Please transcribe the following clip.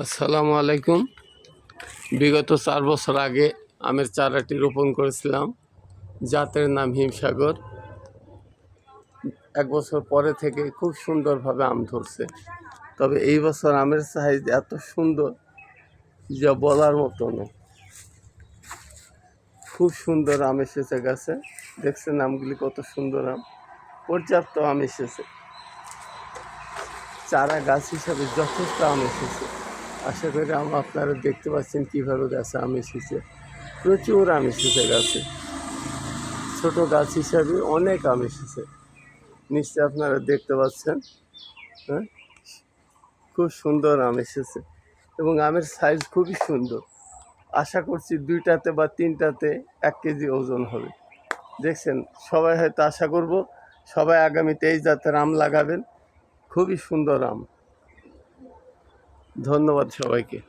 আসসালামু আলাইকুম। বিগত 4 বছর আগে আমের চারাটি রোপণ করেছিলাম, জাতের নাম হিমসাগর। 1 বছর পরে থেকে খুব সুন্দরভাবে আম ধরছে। তবে এই বছর আমের সাইজ এত সুন্দর যা বলার মতো না। খুব সুন্দর আম এসেছে গাছে, দেখছেন আমগুলি কত সুন্দর আম, পর্যাপ্ত আম এসেছে। চারা গাছ হিসাবে যথেষ্ট আম এসেছে। আশা করি আপনারা দেখতে পাচ্ছেন কীভাবে গাছে আম এসেছে, প্রচুর আম এসেছে গাছে। ছোট গাছ হিসাবে অনেক আম এসেছে, নিশ্চয়ই আপনারা দেখতে পাচ্ছেন। হ্যাঁ, খুব সুন্দর আম এসেছে এবং আমের সাইজ খুবই সুন্দর। আশা করছি 2টাতে বা 3টাতে 1 কেজি ওজন হবে। দেখছেন, সবাই হয়তো আশা করব সবাই আগামীতে এই জাতের আম লাগাবেন। খুবই সুন্দর আম। ধন্যবাদ সবাইকে।